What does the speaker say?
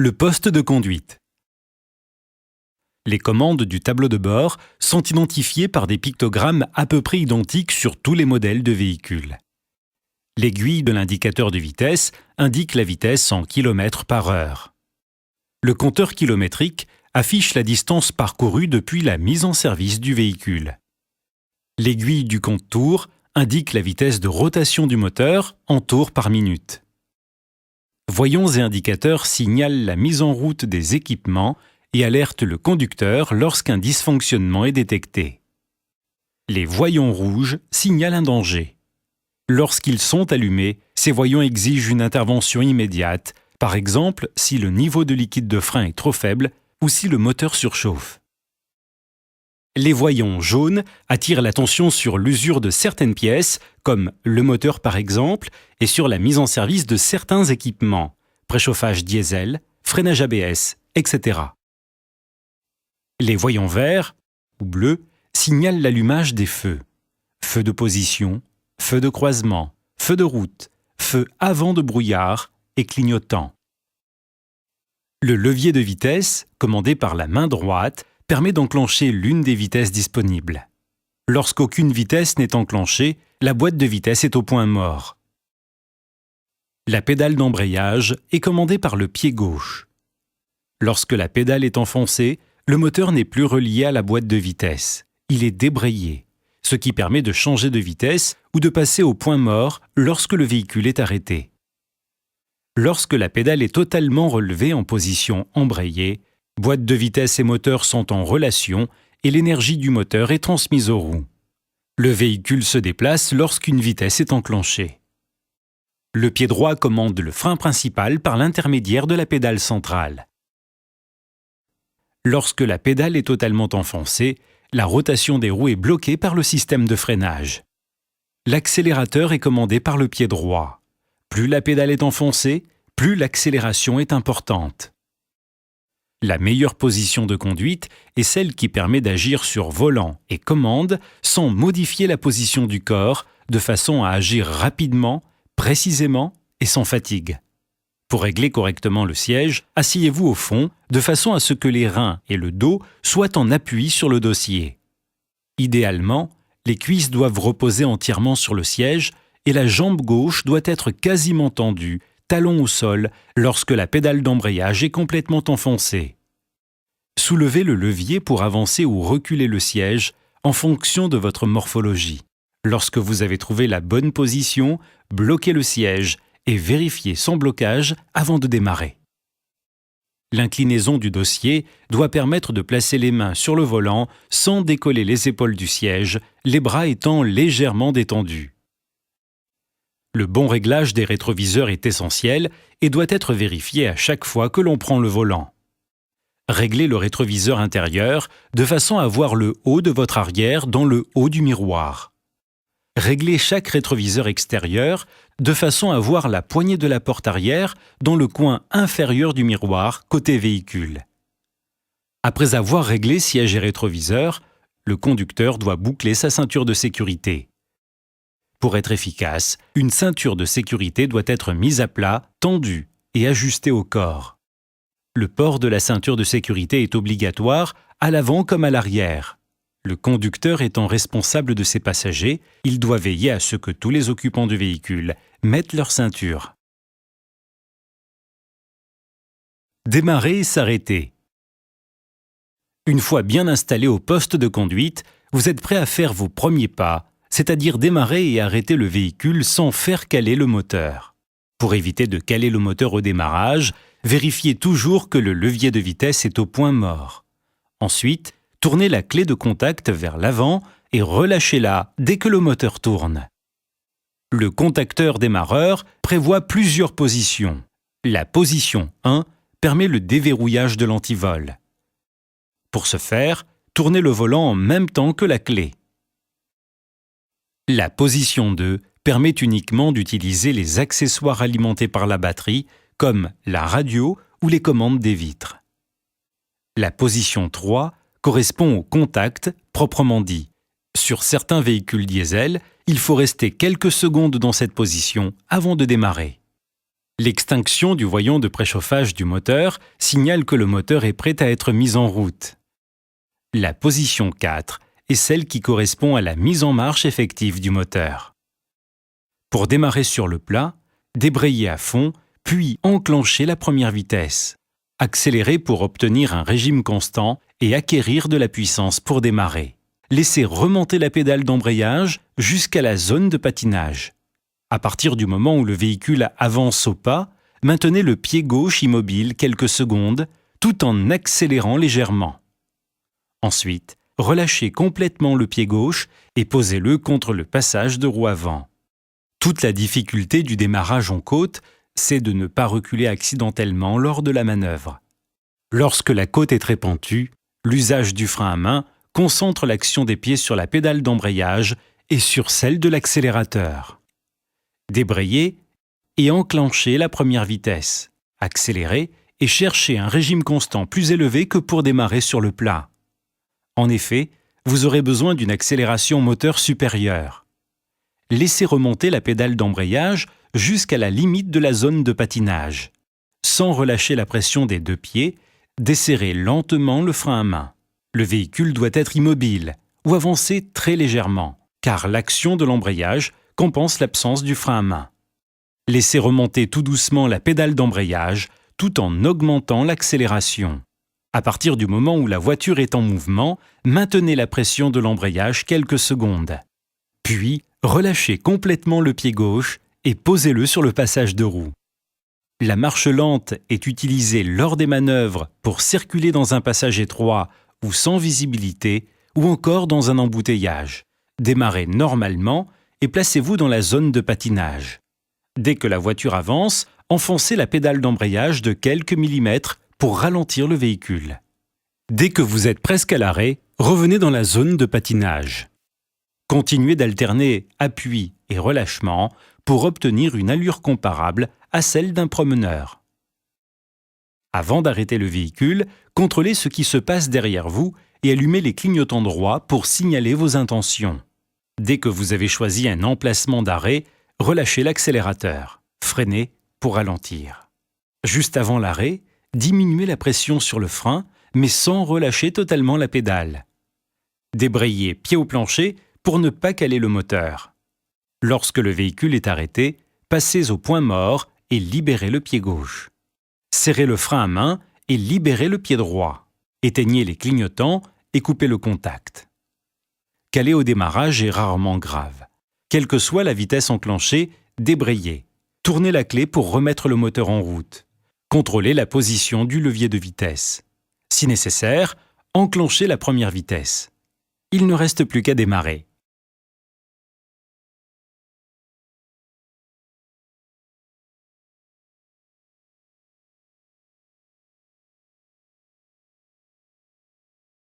Le poste de conduite. Les commandes du tableau de bord sont identifiées par des pictogrammes à peu près identiques sur tous les modèles de véhicules. L'aiguille de l'indicateur de vitesse indique la vitesse en km par heure. Le compteur kilométrique affiche la distance parcourue depuis la mise en service du véhicule. L'aiguille du compte-tours indique la vitesse de rotation du moteur en tours par minute. Voyants et indicateurs signalent la mise en route des équipements et alertent le conducteur lorsqu'un dysfonctionnement est détecté. Les voyants rouges signalent un danger. Lorsqu'ils sont allumés, ces voyants exigent une intervention immédiate, par exemple si le niveau de liquide de frein est trop faible ou si le moteur surchauffe. Les voyants jaunes attirent l'attention sur l'usure de certaines pièces, comme le moteur par exemple, et sur la mise en service de certains équipements, préchauffage diesel, freinage ABS, etc. Les voyants verts ou bleus signalent l'allumage des feux. Feux de position, feux de croisement, feux de route, feux avant de brouillard et clignotants. Le levier de vitesse, commandé par la main droite, permet d'enclencher l'une des vitesses disponibles. Lorsqu'aucune vitesse n'est enclenchée, la boîte de vitesse est au point mort. La pédale d'embrayage est commandée par le pied gauche. Lorsque la pédale est enfoncée, le moteur n'est plus relié à la boîte de vitesse. Il est débrayé, ce qui permet de changer de vitesse ou de passer au point mort lorsque le véhicule est arrêté. Lorsque la pédale est totalement relevée en position embrayée, boîte de vitesse et moteur sont en relation et l'énergie du moteur est transmise aux roues. Le véhicule se déplace lorsqu'une vitesse est enclenchée. Le pied droit commande le frein principal par l'intermédiaire de la pédale centrale. Lorsque la pédale est totalement enfoncée, la rotation des roues est bloquée par le système de freinage. L'accélérateur est commandé par le pied droit. Plus la pédale est enfoncée, plus l'accélération est importante. La meilleure position de conduite est celle qui permet d'agir sur volant et commande sans modifier la position du corps de façon à agir rapidement, précisément et sans fatigue. Pour régler correctement le siège, asseyez-vous au fond de façon à ce que les reins et le dos soient en appui sur le dossier. Idéalement, les cuisses doivent reposer entièrement sur le siège et la jambe gauche doit être quasiment tendue, talon au sol, lorsque la pédale d'embrayage est complètement enfoncée. Soulevez le levier pour avancer ou reculer le siège en fonction de votre morphologie. Lorsque vous avez trouvé la bonne position, bloquez le siège et vérifiez son blocage avant de démarrer. L'inclinaison du dossier doit permettre de placer les mains sur le volant sans décoller les épaules du siège, les bras étant légèrement détendus. Le bon réglage des rétroviseurs est essentiel et doit être vérifié à chaque fois que l'on prend le volant. Réglez le rétroviseur intérieur de façon à voir le haut de votre arrière dans le haut du miroir. Réglez chaque rétroviseur extérieur de façon à voir la poignée de la porte arrière dans le coin inférieur du miroir côté véhicule. Après avoir réglé siège et rétroviseur, le conducteur doit boucler sa ceinture de sécurité. Pour être efficace, une ceinture de sécurité doit être mise à plat, tendue et ajustée au corps. Le port de la ceinture de sécurité est obligatoire à l'avant comme à l'arrière. Le conducteur étant responsable de ses passagers, il doit veiller à ce que tous les occupants du véhicule mettent leur ceinture. Démarrer et s'arrêter. Une fois bien installé au poste de conduite, vous êtes prêt à faire vos premiers pas, c'est-à-dire démarrer et arrêter le véhicule sans faire caler le moteur. Pour éviter de caler le moteur au démarrage, vérifiez toujours que le levier de vitesse est au point mort. Ensuite, tournez la clé de contact vers l'avant et relâchez-la dès que le moteur tourne. Le contacteur démarreur prévoit plusieurs positions. La position 1 permet le déverrouillage de l'antivol. Pour ce faire, tournez le volant en même temps que la clé. La position 2 permet uniquement d'utiliser les accessoires alimentés par la batterie, comme la radio ou les commandes des vitres. La position 3 correspond au contact proprement dit. Sur certains véhicules diesel, il faut rester quelques secondes dans cette position avant de démarrer. L'extinction du voyant de préchauffage du moteur signale que le moteur est prêt à être mis en route. La position 4 est celle qui correspond à la mise en marche effective du moteur. Pour démarrer sur le plat, débrayez à fond, puis enclenchez la première vitesse. Accélérez pour obtenir un régime constant et acquérir de la puissance pour démarrer. Laissez remonter la pédale d'embrayage jusqu'à la zone de patinage. À partir du moment où le véhicule avance au pas, maintenez le pied gauche immobile quelques secondes, tout en accélérant légèrement. Ensuite, relâchez complètement le pied gauche et posez-le contre le passage de roue avant. Toute la difficulté du démarrage en côte, c'est de ne pas reculer accidentellement lors de la manœuvre. Lorsque la côte est très pentue, l'usage du frein à main concentre l'action des pieds sur la pédale d'embrayage et sur celle de l'accélérateur. Débrayez et enclenchez la première vitesse. Accélérez et cherchez un régime constant plus élevé que pour démarrer sur le plat. En effet, vous aurez besoin d'une accélération moteur supérieure. Laissez remonter la pédale d'embrayage jusqu'à la limite de la zone de patinage. Sans relâcher la pression des deux pieds, desserrez lentement le frein à main. Le véhicule doit être immobile ou avancer très légèrement, car l'action de l'embrayage compense l'absence du frein à main. Laissez remonter tout doucement la pédale d'embrayage tout en augmentant l'accélération. À partir du moment où la voiture est en mouvement, maintenez la pression de l'embrayage quelques secondes. Puis, relâchez complètement le pied gauche et posez-le sur le passage de roue. La marche lente est utilisée lors des manœuvres pour circuler dans un passage étroit ou sans visibilité, ou encore dans un embouteillage. Démarrez normalement et placez-vous dans la zone de patinage. Dès que la voiture avance, enfoncez la pédale d'embrayage de quelques millimètres pour ralentir le véhicule. Dès que vous êtes presque à l'arrêt, revenez dans la zone de patinage. Continuez d'alterner appui et relâchement pour obtenir une allure comparable à celle d'un promeneur. Avant d'arrêter le véhicule, contrôlez ce qui se passe derrière vous et allumez les clignotants droits pour signaler vos intentions. Dès que vous avez choisi un emplacement d'arrêt, relâchez l'accélérateur. Freinez pour ralentir. Juste avant l'arrêt, diminuez la pression sur le frein, mais sans relâcher totalement la pédale. Débrayez pied au plancher pour ne pas caler le moteur. Lorsque le véhicule est arrêté, passez au point mort et libérez le pied gauche. Serrez le frein à main et libérez le pied droit. Éteignez les clignotants et coupez le contact. Caler au démarrage est rarement grave. Quelle que soit la vitesse enclenchée, débrayez. Tournez la clé pour remettre le moteur en route. Contrôlez la position du levier de vitesse. Si nécessaire, enclenchez la première vitesse. Il ne reste plus qu'à démarrer.